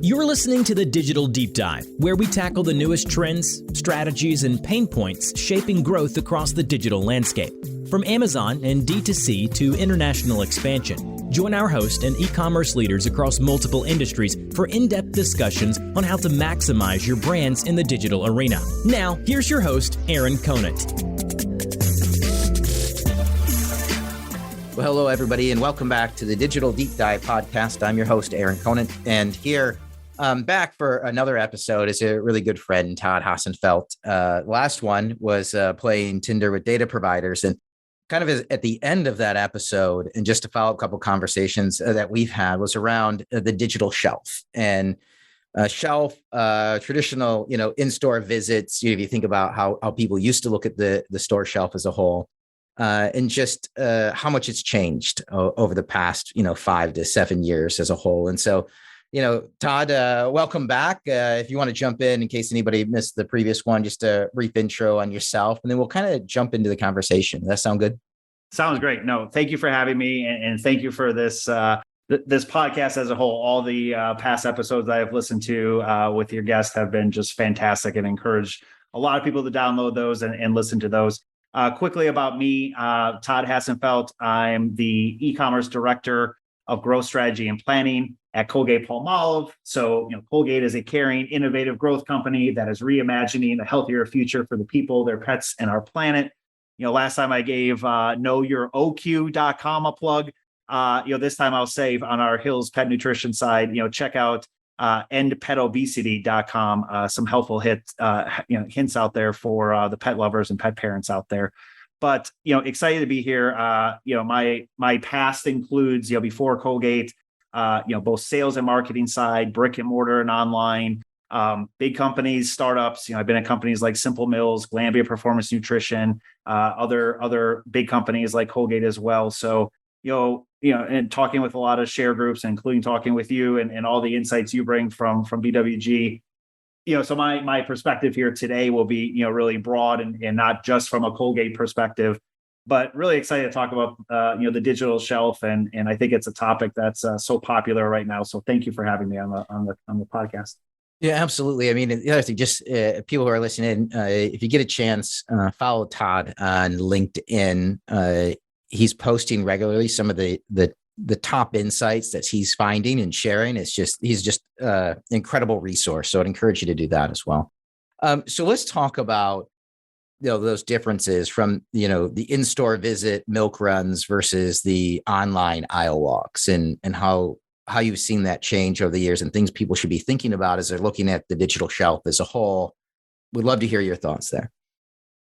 You're listening to the Digital Deep Dive, where we tackle the newest trends, strategies, and pain points shaping growth across the digital landscape. From Amazon and D2C to international expansion, join our host and e-commerce leaders across multiple industries for in-depth discussions on how to maximize your brands in the digital arena. Now, here's your host, Aaron Conant. Well, hello, everybody, and welcome back to the Digital Deep Dive podcast. I'm your host, Aaron Conant, and here back for another episode is a really good friend, Todd Hassenfelt. Last one was playing Tinder with data providers, and kind of at the end of that episode, and just to follow up a couple conversations that we've had, was around the digital shelf and traditional, in-store visits. If you think about how people used to look at the store shelf as a whole. And just how much it's changed over the past, 5 to 7 years as a whole. And so, Todd, welcome back. If you want to jump in case anybody missed the previous one, just a brief intro on yourself, and then we'll kind of jump into the conversation. Does that sound good? Sounds great. No, thank you for having me. And thank you for this this podcast as a whole. All the past episodes I have listened to with your guests have been just fantastic and encourage a lot of people to download those and listen to those. Quickly about me, Todd Hassenfelt. I'm the e-commerce director of growth strategy and planning at Colgate-Palmolive. So, Colgate is a caring, innovative growth company that is reimagining a healthier future for the people, their pets, and our planet. Last time I gave knowyouroq.com a plug. This time I'll say on our Hills Pet Nutrition side, check out endpetobesity.com, some helpful hints out there for the pet lovers and pet parents out there. But excited to be here. My past includes before Colgate, both sales and marketing side, brick and mortar and online, big companies, startups. I've been at companies like Simple Mills, Glanbia Performance Nutrition, other big companies like Colgate as well. So and talking with a lot of share groups, including talking with you and all the insights you bring from BWG. So my perspective here today will be, really broad and not just from a Colgate perspective, but really excited to talk about, the digital shelf. And I think it's a topic that's so popular right now. So thank you for having me on the podcast. Yeah, absolutely. I mean, the other thing, just people who are listening, if you get a chance, follow Todd on LinkedIn. He's posting regularly some of the top insights that he's finding and sharing. He's just incredible resource. So I'd encourage you to do that as well. So let's talk about those differences from the in-store visit, milk runs versus the online aisle walks, and how you've seen that change over the years and things people should be thinking about as they're looking at the digital shelf as a whole. We'd love to hear your thoughts there.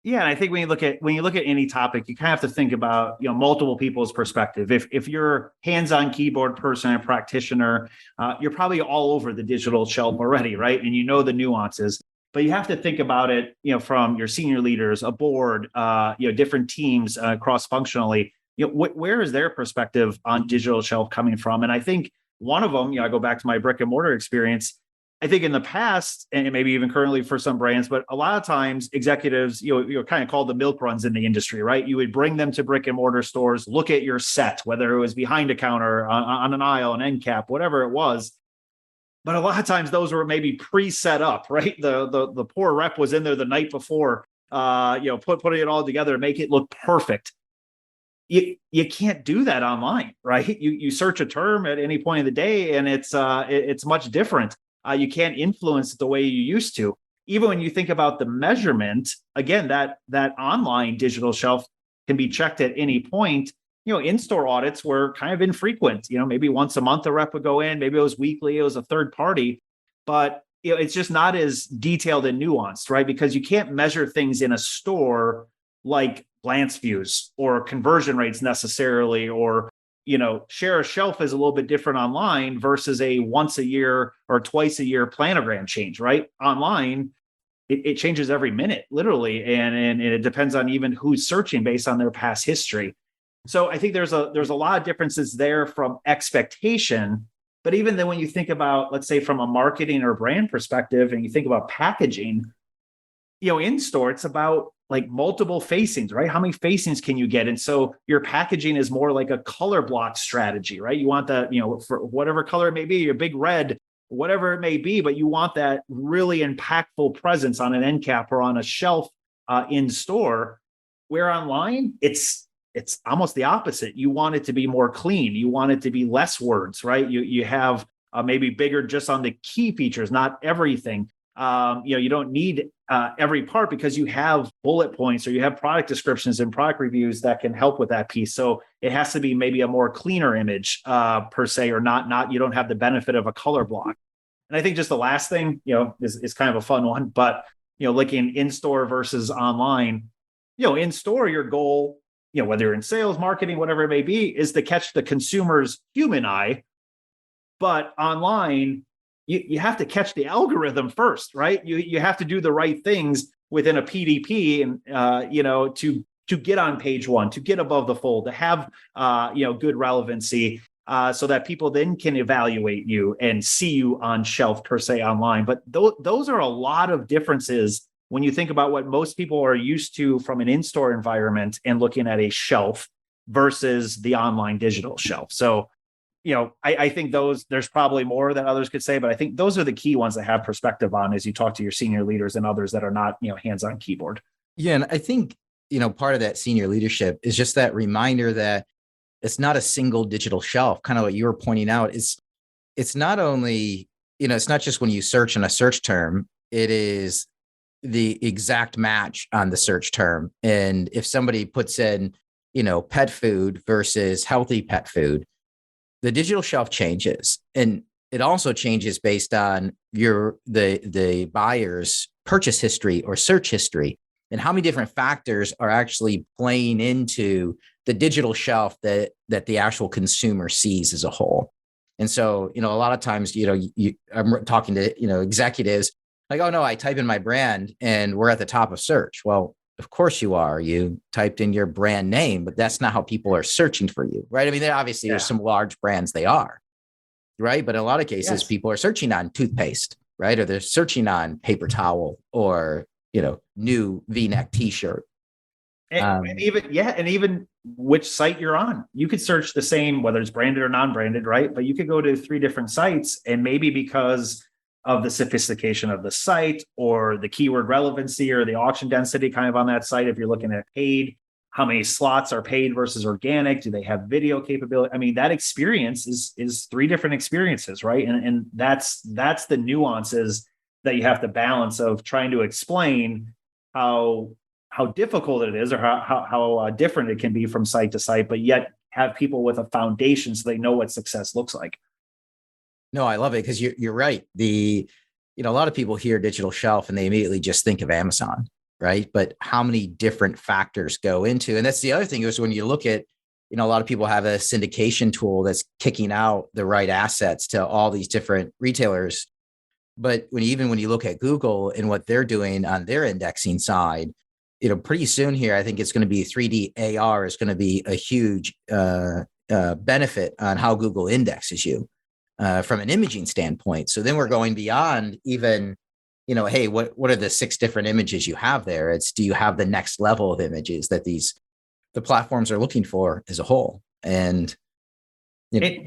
Yeah, and I think when you look at any topic, you kind of have to think about multiple people's perspective. If you're hands-on keyboard person and practitioner, you're probably all over the digital shelf already, right? And the nuances. But you have to think about it, from your senior leaders, a board, different teams cross-functionally. Where is their perspective on digital shelf coming from? And I think one of them, I go back to my brick and mortar experience. I think in the past, and maybe even currently for some brands, but a lot of times executives, you're kind of called the milk runs in the industry, right? You would bring them to brick and mortar stores, look at your set, whether it was behind a counter, on an aisle, an end cap, whatever it was. But a lot of times those were maybe pre-set up, right? The poor rep was in there the night before, putting it all together to make it look perfect. You can't do that online, right? You search a term at any point of the day, and it's much different. You can't influence it the way you used to. Even when you think about the measurement, again, that online digital shelf can be checked at any point. In-store audits were kind of infrequent. Maybe once a month a rep would go in. Maybe it was weekly. It was a third party. But it's just not as detailed and nuanced, right? Because you can't measure things in a store like glance views or conversion rates necessarily, or share a shelf is a little bit different online versus a once a year or twice a year planogram change, right? Online, it changes every minute, literally. And it depends on even who's searching based on their past history. So I think there's a lot of differences there from expectation. But even then, when you think about, let's say from a marketing or brand perspective, and you think about packaging, in store, it's about like multiple facings, right? How many facings can you get? And so your packaging is more like a color block strategy, right? You want that, for whatever color it may be, your big red, whatever it may be, but you want that really impactful presence on an end cap or on a shelf in store. Where online, it's almost the opposite. You want it to be more clean. You want it to be less words, right? You have maybe bigger just on the key features, not everything. You don't need every part because you have bullet points or you have product descriptions and product reviews that can help with that piece. So it has to be maybe a more cleaner image per se, or not. You don't have the benefit of a color block. And I think just the last thing, is kind of a fun one, but looking in store versus online, in store, your goal, whether you're in sales, marketing, whatever it may be, is to catch the consumer's human eye. But online, you have to catch the algorithm first, right? You have to do the right things within a PDP and, to get on page one, to get above the fold, to have, good relevancy so that people then can evaluate you and see you on shelf per se online. But those are a lot of differences when you think about what most people are used to from an in-store environment and looking at a shelf versus the online digital shelf. So, I think there's probably more that others could say, but I think those are the key ones that have perspective on as you talk to your senior leaders and others that are not, hands-on keyboard. Yeah. And I think, part of that senior leadership is just that reminder that it's not a single digital shelf, kind of what you were pointing out. It's not only, it's not just when you search on a search term, it is the exact match on the search term. And if somebody puts in, pet food versus healthy pet food, the digital shelf changes. And it also changes based on the buyer's purchase history or search history, and how many different factors are actually playing into the digital shelf that the actual consumer sees as a whole. And so, a lot of times, I'm talking to, executives like, oh no, I type in my brand and we're at the top of search. Well, of course you are. You typed in your brand name, but that's not how people are searching for you, right? I mean, there's some large brands they are, right? But in a lot of cases, people are searching on toothpaste, right? Or they're searching on paper towel or, new V-neck t-shirt. And even which site you're on. You could search the same, whether it's branded or non-branded, right? But you could go to 3 different sites, and maybe because of the sophistication of the site or the keyword relevancy or the auction density kind of on that site, if you're looking at paid, how many slots are paid versus organic? Do they have video capability? I mean, that experience is 3 different experiences, right? And that's the nuances that you have to balance of trying to explain how difficult it is or how different it can be from site to site, but yet have people with a foundation so they know what success looks like. No, I love it because you're right. A lot of people hear digital shelf and they immediately just think of Amazon, right? But how many different factors go into, and that's the other thing is when you look at, a lot of people have a syndication tool that's kicking out the right assets to all these different retailers. But when you look at Google and what they're doing on their indexing side, pretty soon here, I think it's going to be 3D AR is going to be a huge benefit on how Google indexes you. From an imaging standpoint. So then we're going beyond even, hey, what are the 6 different images you have there? Do you have the next level of images that the platforms are looking for as a whole? And and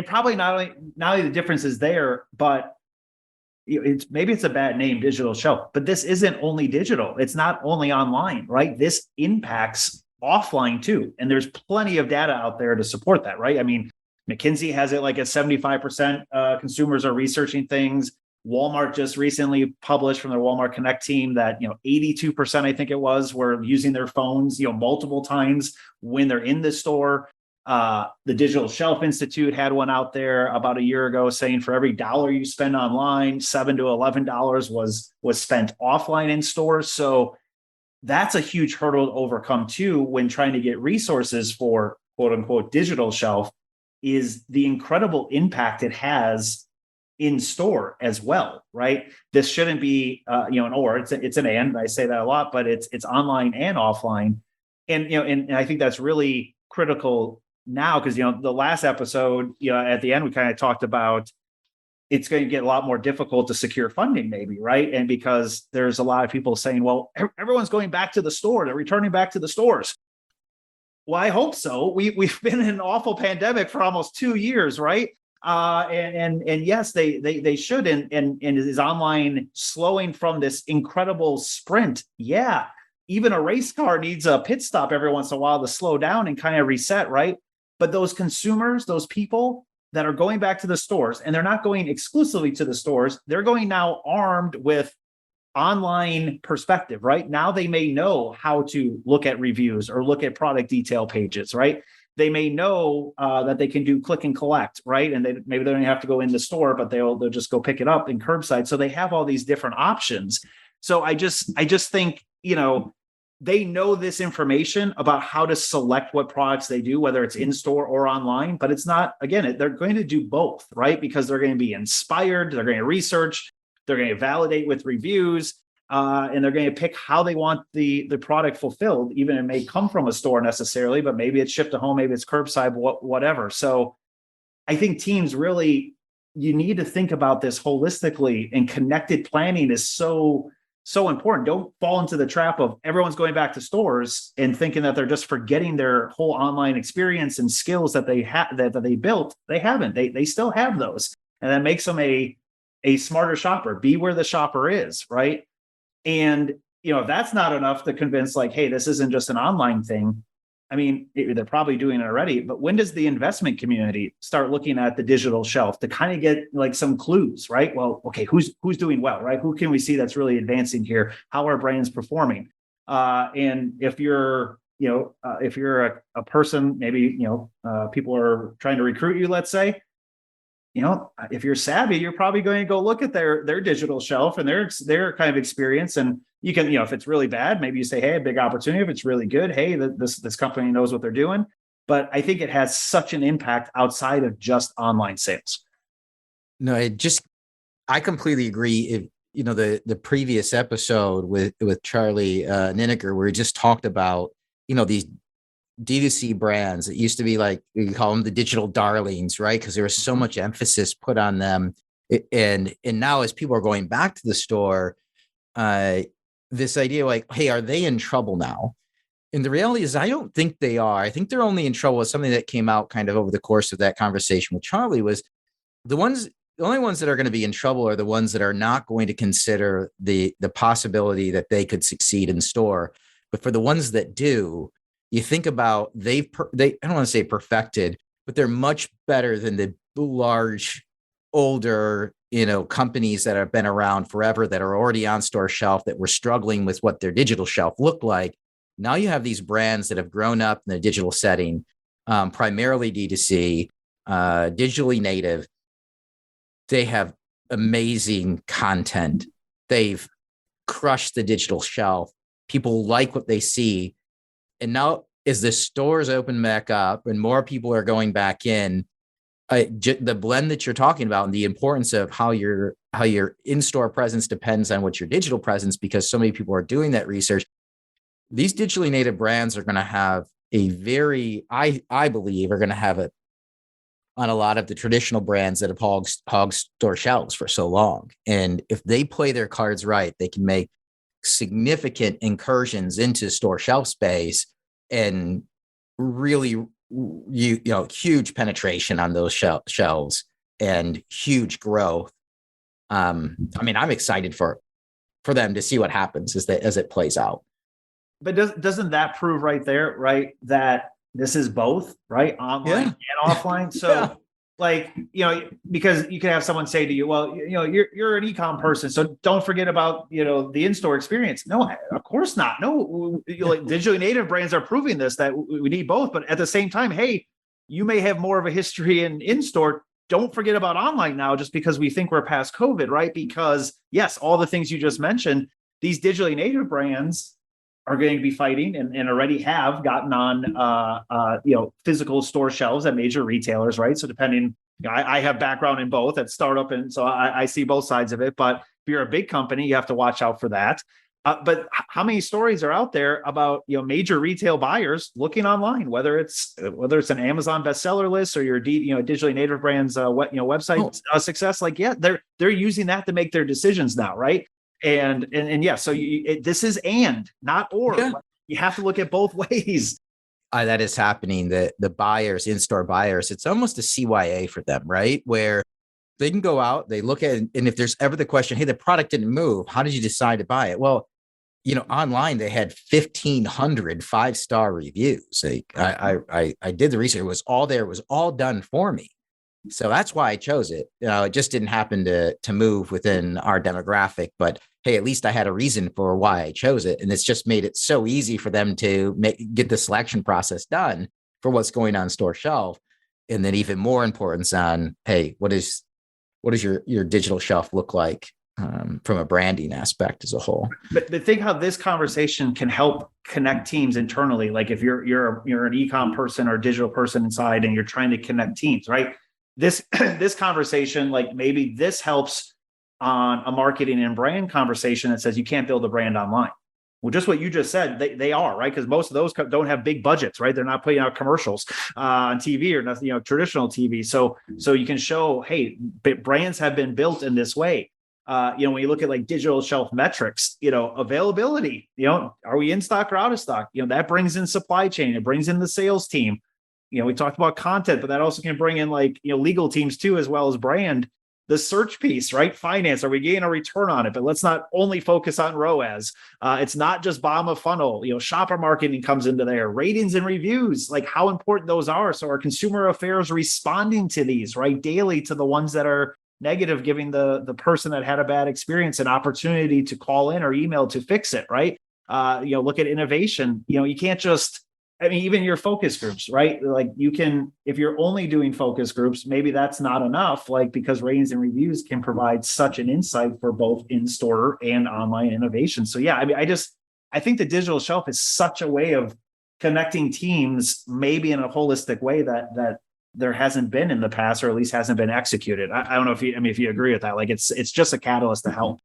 probably not only the difference is there, but it's a bad name, digital shelf, but this isn't only digital. It's not only online, right? This impacts offline too. And there's plenty of data out there to support that, right? I mean, McKinsey has it like at 75% consumers are researching things. Walmart just recently published from their Walmart Connect team that 82%, I think it was, were using their phones multiple times when they're in the store. The Digital Shelf Institute had one out there about a year ago saying for every $1 you spend online, $7 to $11 was spent offline in stores. So that's a huge hurdle to overcome too when trying to get resources for quote unquote digital shelf, is the incredible impact it has in store as well, right? This shouldn't be, an or, it's an and, I say that a lot, but it's online and offline. And, and I think that's really critical now because, the last episode, at the end, we kind of talked about it's going to get a lot more difficult to secure funding maybe, right? And because there's a lot of people saying, well, everyone's going back to the store, they're returning back to the stores. Well, I hope so. We've been in an awful pandemic for almost 2 years, right? And yes, they should. And is online slowing from this incredible sprint? Yeah. Even a race car needs a pit stop every once in a while to slow down and kind of reset, right? But those consumers, those people that are going back to the stores, and they're not going exclusively to the stores, they're going now armed with online perspective, right? Now they may know how to look at reviews or look at product detail pages, right? They may know that they can do click and collect, right? And maybe they don't have to go in the store, but they'll just go pick it up in curbside. So they have all these different options. So I just think, they know this information about how to select what products they do, whether it's in store or online, but it's not, again, they're going to do both, right? Because they're going to be inspired, they're going to research, they're going to validate with reviews, and they're going to pick how they want the product fulfilled. Even it may come from a store necessarily, but maybe it's shipped to home, maybe it's curbside, whatever. So I think teams really, you need to think about this holistically, and connected planning is so important. Don't fall into the trap of everyone's going back to stores and thinking that they're just forgetting their whole online experience and skills that they have that they built. They haven't. They still have those, and that makes them a smarter shopper. Be where the shopper is, right? And if that's not enough to convince, like, hey, this isn't just an online thing. I mean, they're probably doing it already, but when does the investment community start looking at the digital shelf to kind of get like some clues, right? Well, okay, who's doing well, right? Who can we see that's really advancing here? How are brands performing? And if you're, if you're a person, maybe, people are trying to recruit you, let's say, if you're savvy, you're probably going to go look at their digital shelf and their kind of experience. And you can, if it's really bad, maybe you say, hey, a big opportunity. If it's really good, hey, this company knows what they're doing. But I think it has such an impact outside of just online sales. No, I completely agree. If the previous episode with Charlie Nineker, where he just talked about, these D2C brands that used to be like, we call them the digital darlings, right? Because there was so much emphasis put on them. And now as people are going back to the store, this idea like, hey, are they in trouble now? And the reality is, I don't think they are. I think they're only in trouble with something that came out kind of over the course of that conversation with Charlie was the only ones that are going to be in trouble are the ones that are not going to consider the possibility that they could succeed in store. But for the ones that do, you think about I don't want to say perfected, but they're much better than the large, older, companies that have been around forever that are already on store shelf that were struggling with what their digital shelf looked like. Now you have these brands that have grown up in the digital setting, primarily D2C, digitally native. They have amazing content. They've crushed the digital shelf. People like what they see. And now as the stores open back up and more people are going back in, the blend that you're talking about and the importance of how your in-store presence depends on what your digital presence, because so many people are doing that research. These digitally native brands are going to have I believe are going to have it on a lot of the traditional brands that have hogged store shelves for so long. And if they play their cards right, they can make significant incursions into store shelf space and really huge penetration on those shelves and huge growth. I'm excited for them to see what happens as it plays out. But doesn't that prove right there, right, that this is both, right, online and offline? So because you can have someone say to you, well, you're an e-com person, so don't forget about, the in-store experience. No, of course not. No, digitally native brands are proving this, that we need both. But at the same time, hey, you may have more of a history in-store. Don't forget about online now, just because we think we're past COVID, right? Because yes, all the things you just mentioned, these digitally native brands are going to be fighting and already have gotten on, physical store shelves at major retailers, right? So depending, I have background in both at startup, and so I see both sides of it. But if you're a big company, you have to watch out for that. But how many stories are out there about major retail buyers looking online, whether it's an Amazon bestseller list or your digitally native brands website success? Like, yeah, they're using that to make their decisions now, right? And yeah, so this is not or. Yeah. You have to look at both ways. That is happening. The buyers, in-store buyers, it's almost a CYA for them, right? Where they can go out, they look at it, and if there's ever the question, hey, the product didn't move, how did you decide to buy it? Well, online they had 1,500 5-star reviews. I did the research. It was all there. It was all done for me. So that's why I chose it. It just didn't happen to move within our demographic, but hey, at least I had a reason for why I chose it. And it's just made it so easy for them to get the selection process done for what's going on store shelf. And then even more importance on, hey, what does your digital shelf look like from a branding aspect as a whole? But think how this conversation can help connect teams internally. Like if you're an e-com person or a digital person inside and you're trying to connect teams, right? This conversation, like maybe this helps on a marketing and brand conversation that says you can't build a brand online. Well, just what you just said, they are, right? Because most of those don't have big budgets, right? They're not putting out commercials on TV or nothing, traditional TV. So you can show, hey, brands have been built in this way. When you look at like digital shelf metrics, availability, are we in stock or out of stock? That brings in supply chain. It brings in the sales team. We talked about content, but that also can bring in legal teams too, as well as brand. The search piece, right? Finance, are we getting a return on it? But let's not only focus on ROAS. It's not just bottom of funnel. Shopper marketing comes into there. Ratings and reviews, like how important those are. So our consumer affairs responding to these, right? Daily to the ones that are negative, giving the person that had a bad experience an opportunity to call in or email to fix it, right? Look at innovation. You can't just, even your focus groups, right? Like you can, if you're only doing focus groups, maybe that's not enough, because ratings and reviews can provide such an insight for both in-store and online innovation. So yeah, I think the digital shelf is such a way of connecting teams, maybe in a holistic way that there hasn't been in the past, or at least hasn't been executed. I don't know if you agree with that. Like it's just a catalyst to help.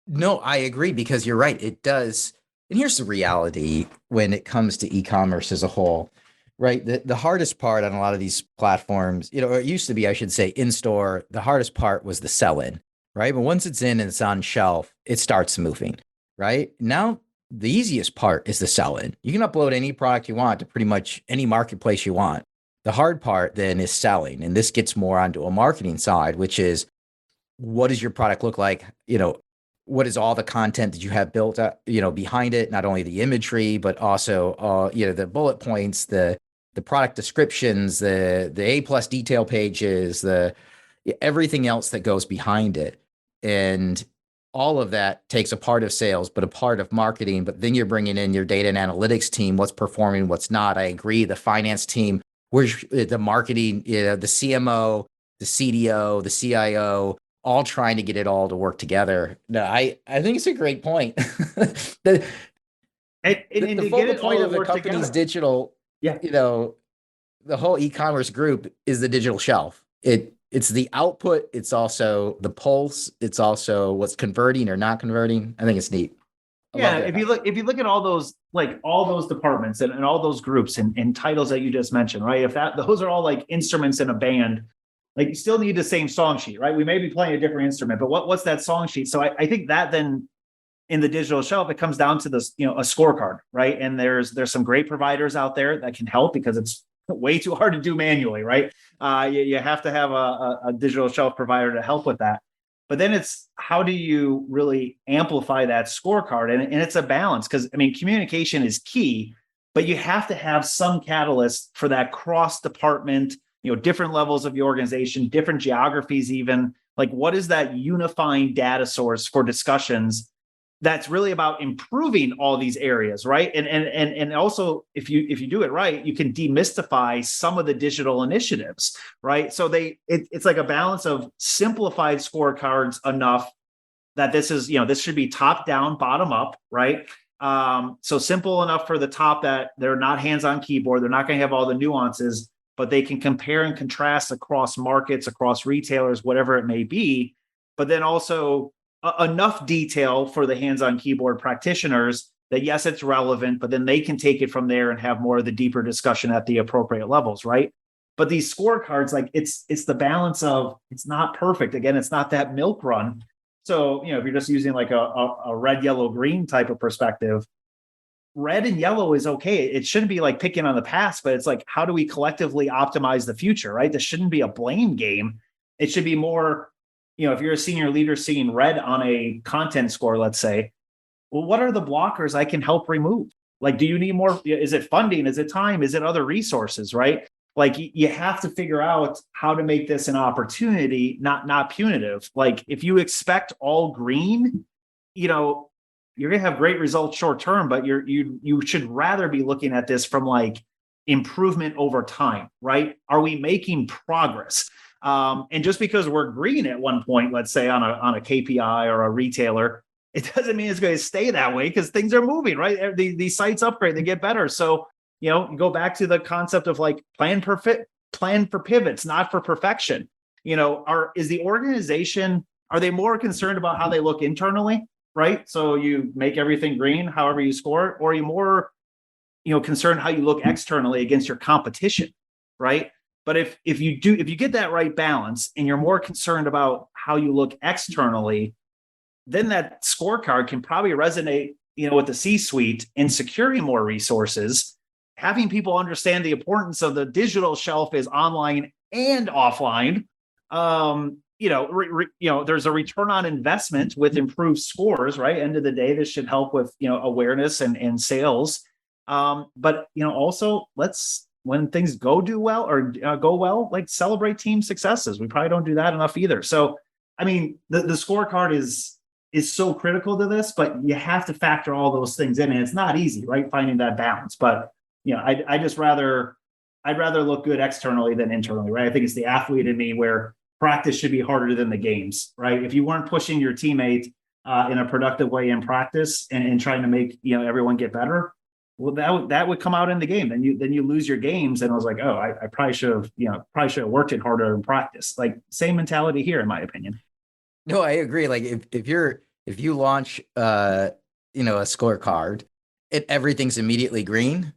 No, I agree, because you're right. It does. And here's the reality when it comes to e-commerce as a whole, right? The hardest part on a lot of these platforms, or it used to be, I should say, in-store, the hardest part was the sell-in, right? But once it's in and it's on shelf, it starts moving, right? Now, the easiest part is the sell-in. You can upload any product you want to pretty much any marketplace you want. The hard part then is selling. And this gets more onto a marketing side, which is, what does your product look like? What is all the content that you have built up, behind it? Not only the imagery, but also, the bullet points, the product descriptions, the A+ detail pages, everything else that goes behind it. And all of that takes a part of sales, but a part of marketing. But then you're bringing in your data and analytics team, what's performing, what's not. I agree. The finance team, where's the marketing, the CMO, the CDO, the CIO, all trying to get it all to work together. No, I think it's a great point. The focal point of a company's digital, the whole e-commerce group is the digital shelf. It's the output. It's also the pulse. It's also what's converting or not converting. I think it's neat. If you look at all those, all those departments and all those groups and titles that you just mentioned, right? If those are all like instruments in a band, you still need the same song sheet, right? We may be playing a different instrument, but what's that song sheet? So I think that then in the digital shelf, it comes down to this, a scorecard, right? And there's some great providers out there that can help, because it's way too hard to do manually, right? You have to have a digital shelf provider to help with that. But then it's, how do you really amplify that scorecard? And it's a balance, because communication is key, but you have to have some catalyst for that cross-department, different levels of the organization, different geographies, even. What is that unifying data source for discussions that's really about improving all these areas, right? And also, if you do it right, you can demystify some of the digital initiatives, right? So it's like a balance of simplified scorecards enough that this should be top down, bottom up, right? So simple enough for the top that they're not hands-on keyboard, they're not going to have all the nuances, but they can compare and contrast across markets, across retailers, whatever it may be. But then also enough detail for the hands-on keyboard practitioners that, yes, it's relevant, but then they can take it from there and have more of the deeper discussion at the appropriate levels, right? But these scorecards, it's the balance of, it's not perfect. Again, it's not that milk run. So, if you're just using a red, yellow, green type of perspective, red and yellow is okay. It shouldn't be like picking on the past, but it's like, how do we collectively optimize the future, right? This shouldn't be a blame game. It should be more, if you're a senior leader seeing red on a content score, let's say, well, what are the blockers I can help remove? Like, do you need more? Is it funding? Is it time? Is it other resources, right? Like, you have to figure out how to make this an opportunity, not punitive. Like, if you expect all green, you're going to have great results short term, but you should rather be looking at this from like improvement over time, right? Are we making progress? And just because we're green at one point, let's say on a KPI or a retailer, it doesn't mean it's going to stay that way, because things are moving, right? These sites upgrade, they get better. So, go back to the concept of like plan for pivots, not for perfection. Is the organization, are they more concerned about how they look internally, right? So you make everything green, however you score it, or are you more, concerned how you look externally against your competition, right? But if you get that right balance and you're more concerned about how you look externally, then that scorecard can probably resonate, with the C-suite in securing more resources, having people understand the importance of the digital shelf is online and offline. There's a return on investment with improved scores, right? End of the day, this should help with, awareness and sales. But, also when things go well, like celebrate team successes. We probably don't do that enough either. So, I mean, the scorecard is so critical to this, but you have to factor all those things in, and it's not easy, right? Finding that balance. But, I'd rather look good externally than internally, right? I think it's the athlete in me where practice should be harder than the games, right? If you weren't pushing your teammate in a productive way in practice and trying to make, everyone get better, well, that would come out in the game. Then you lose your games. And I was like, oh, I probably should have worked it harder in practice. Like, same mentality here, in my opinion. No, I agree. Like if you launch a scorecard and everything's immediately green,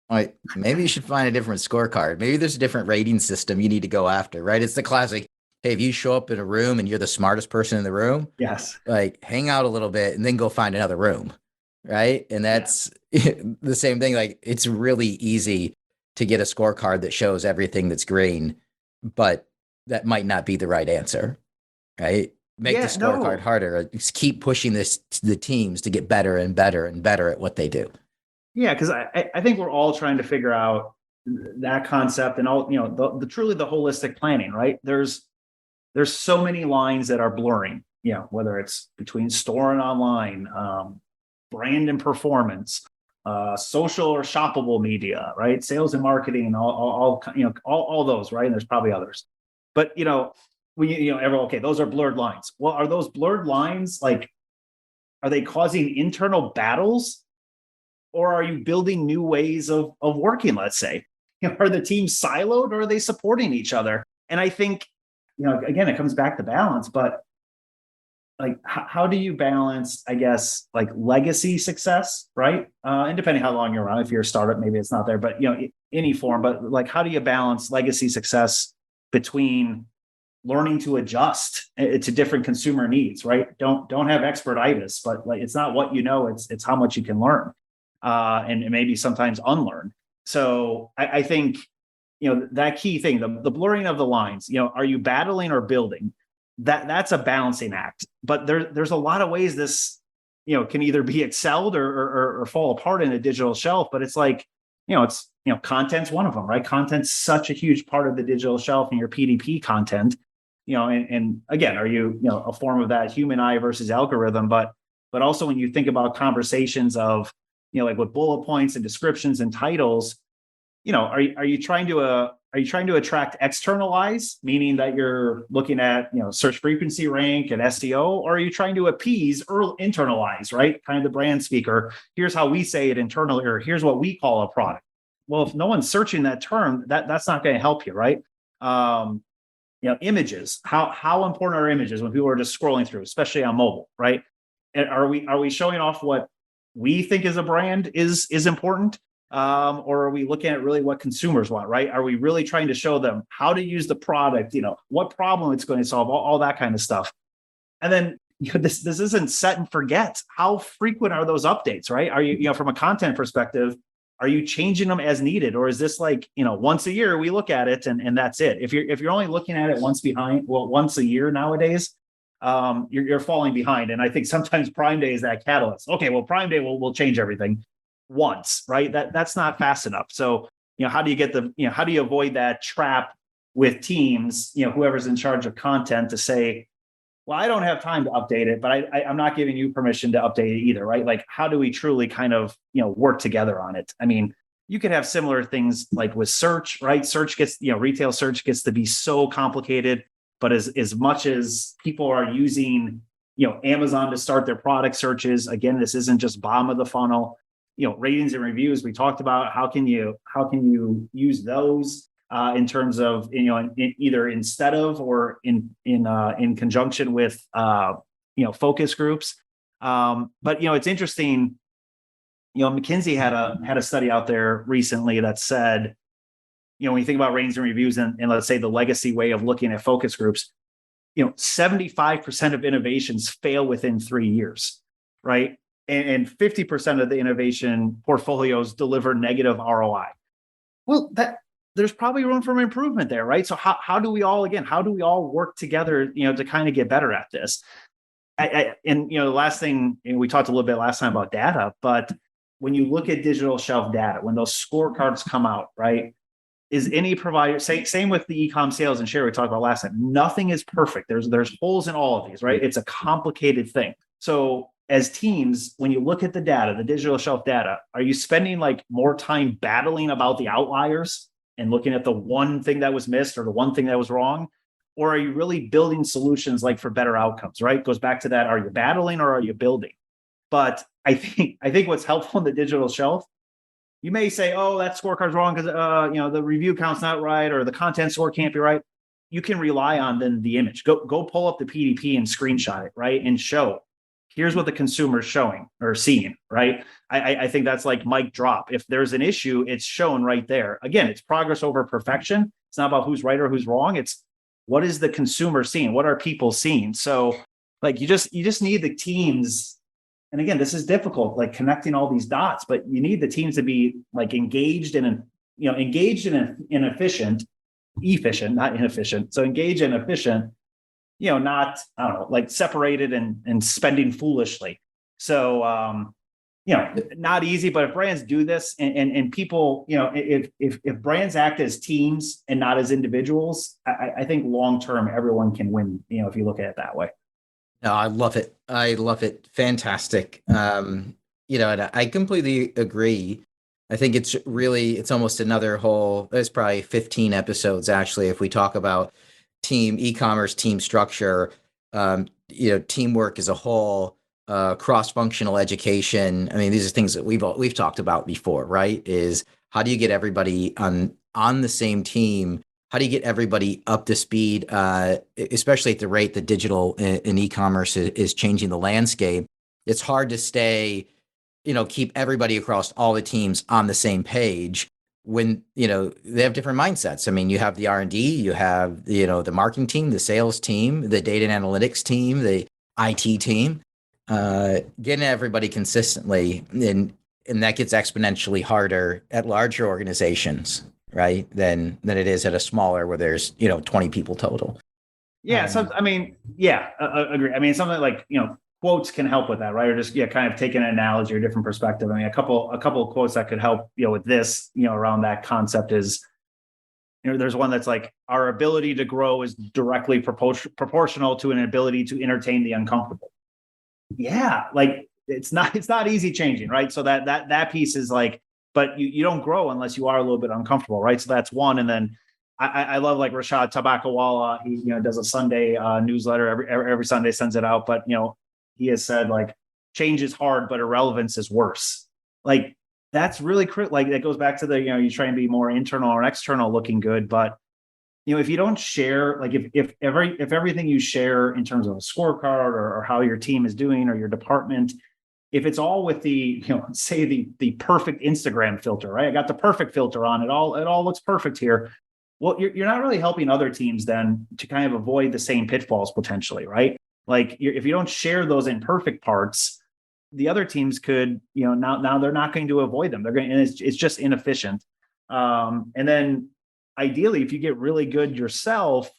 like maybe you should find a different scorecard. Maybe there's a different rating system you need to go after, right? It's the classic, hey, if you show up in a room and you're the smartest person in the room, yes, like hang out a little bit and then go find another room, right? And that's the same thing. Like, it's really easy to get a scorecard that shows everything that's green, but that might not be the right answer, right? Make the scorecard harder. Just keep pushing the teams to get better and better and better at what they do. Yeah, because I think we're all trying to figure out that concept and all, the truly the holistic planning, right? There's so many lines that are blurring, whether it's between store and online, brand and performance, social or shoppable media, right? Sales and marketing, all those, right? And there's probably others. But, when those are blurred lines. Well, are those blurred lines, like, are they causing internal battles? Or are you building new ways of working, let's say? Are the teams siloed, or are they supporting each other? And I think, again, it comes back to balance, but like, how do you balance, I guess, like legacy success, right? And depending how long you're around, if you're a startup, maybe it's not there, but, any form, but like, how do you balance legacy success between learning to adjust to different consumer needs, right? Don't have expertitis, but like, it's not what it's how much you can learn. And maybe sometimes unlearn. So I think, that key thing, the blurring of the lines, are you battling or building? That's a balancing act. But there's a lot of ways this, can either be excelled or fall apart in a digital shelf. But it's like, content's one of them, right? Content's such a huge part of the digital shelf and your PDP content, and again, are you, a form of that human eye versus algorithm? But also when you think about conversations of, like with bullet points and descriptions and titles, are you trying to attract external eyes, meaning that you're looking at, search frequency rank and SEO, or are you trying to appease internal eyes, right? Kind of the brand speaker. Here's how we say it internally, or here's what we call a product. Well, if no one's searching that term, that's not going to help you, right? Images. How important are images when people are just scrolling through, especially on mobile, right? And are we showing off what we think as a brand is important? Or are we looking at really what consumers want, right? Are we really trying to show them how to use the product, what problem it's going to solve, all that kind of stuff? And then, this isn't set and forget. How frequent are those updates, right? Are you, from a content perspective, are you changing them as needed? Or is this like, once a year we look at it and that's it? If you're only looking at it once a year nowadays, you're falling behind. And I think sometimes Prime Day is that catalyst. Okay, well, Prime Day will change everything once, right? That's not fast enough. So, how do you get how do you avoid that trap with teams, whoever's in charge of content to say, well, I don't have time to update it, but I'm not giving you permission to update it either, right? Like, how do we truly kind of, work together on it? I mean, you could have similar things like with search, right? Search gets, retail search gets to be so complicated, but as much as people are using, Amazon to start their product searches, again, this isn't just bottom of the funnel, ratings and reviews. We talked about how can you use those in terms of, either instead of or in conjunction with, focus groups. But, it's interesting, McKinsey had a study out there recently that said, when you think about ratings and reviews and let's say the legacy way of looking at focus groups, 75% of innovations fail within 3 years, right? And 50% of the innovation portfolios deliver negative ROI. Well, there's probably room for improvement there, right? So how do we all work together, to kind of get better at this? The last thing, we talked a little bit last time about data, but when you look at digital shelf data, when those scorecards come out, right? Is any provider, same with the e-com sales and share we talked about last time, nothing is perfect. There's holes in all of these, right? It's a complicated thing. So as teams, when you look at the data, the digital shelf data, are you spending like more time battling about the outliers and looking at the one thing that was missed or the one thing that was wrong? Or are you really building solutions like for better outcomes, right? It goes back to that. Are you battling or are you building? But I think what's helpful in the digital shelf, you may say, oh, that scorecard's wrong because the review count's not right or the content score can't be right. You can rely on then the image. Go pull up the PDP and screenshot it, right? And show, here's what the consumer's showing or seeing, right? I think that's like mic drop. If there's an issue, it's shown right there. Again, it's progress over perfection. It's not about who's right or who's wrong. It's what is the consumer seeing? What are people seeing? So like you just need the teams. And again, this is difficult, like connecting all these dots, but you need the teams to be like engaged and efficient, not inefficient. So engaged and efficient, not, I don't know, like separated and spending foolishly. So, not easy, but if brands do this and people, if brands act as teams and not as individuals, I think long-term, everyone can win, if you look at it that way. No, I love it. Fantastic. And I completely agree. I think it's almost another whole, there's probably 15 episodes actually, if we talk about e-commerce team structure, teamwork as a whole, cross-functional education. I mean, these are things that we've talked about before, right? Is how do you get everybody on the same team? How do you get everybody up to speed, especially at the rate that digital and e-commerce is changing the landscape? It's hard to keep everybody across all the teams on the same page when, they have different mindsets. I mean, you have the R&D, you have, the marketing team, the sales team, the data and analytics team, the IT team, getting everybody consistently. And that gets exponentially harder at larger organizations, right, than it is at a smaller where there's 20 people total. Yeah. So I mean, agree. I mean, something like quotes can help with that, right? Or just kind of take an analogy or different perspective. I mean, a couple of quotes that could help with this around that concept is there's one that's like, our ability to grow is directly proportional to an ability to entertain the uncomfortable. Yeah, like it's not easy changing, right? So that piece is like, but you don't grow unless you are a little bit uncomfortable, right? So that's one. And then I love like Rashad Tabakawala. He does a Sunday newsletter every Sunday, sends it out. But he has said like change is hard, but irrelevance is worse. Like that's really like that goes back to the you try and be more internal or external looking good, but if you don't share, like if everything you share in terms of a scorecard or how your team is doing or your department, if it's all with the, say the perfect Instagram filter, right? I got the perfect filter on it. All looks perfect here. Well, you're not really helping other teams then to kind of avoid the same pitfalls potentially, right? Like if you don't share those imperfect parts, the other teams could, now they're not going to avoid them. They're going, and it's just inefficient. And then ideally, if you get really good yourself,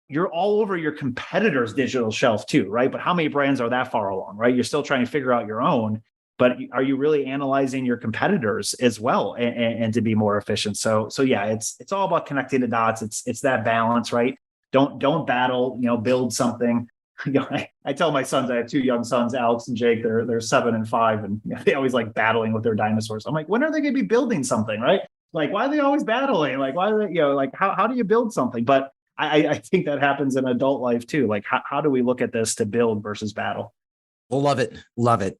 you're all over your competitor's digital shelf too, right? But how many brands are that far along, right? You're still trying to figure out your own, but are you really analyzing your competitors as well and to be more efficient? So yeah, it's all about connecting the dots. It's that balance, right? Don't battle, build something. I tell my sons, I have 2 young sons, Alex and Jake, they're 7 and 5, and they always like battling with their dinosaurs. I'm like, when are they going to be building something, right? Like, why are they always battling? Like, why are they, like, how do you build something? But I think that happens in adult life too. Like, how do we look at this to build versus battle? Well, love it. Love it.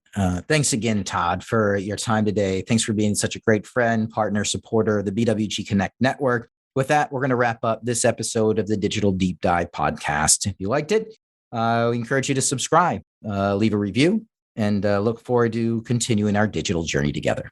Thanks again, Todd, for your time today. Thanks for being such a great friend, partner, supporter of the BWG Connect Network. With that, we're going to wrap up this episode of the Digital Deep Dive podcast. If you liked it, we encourage you to subscribe, leave a review, and look forward to continuing our digital journey together.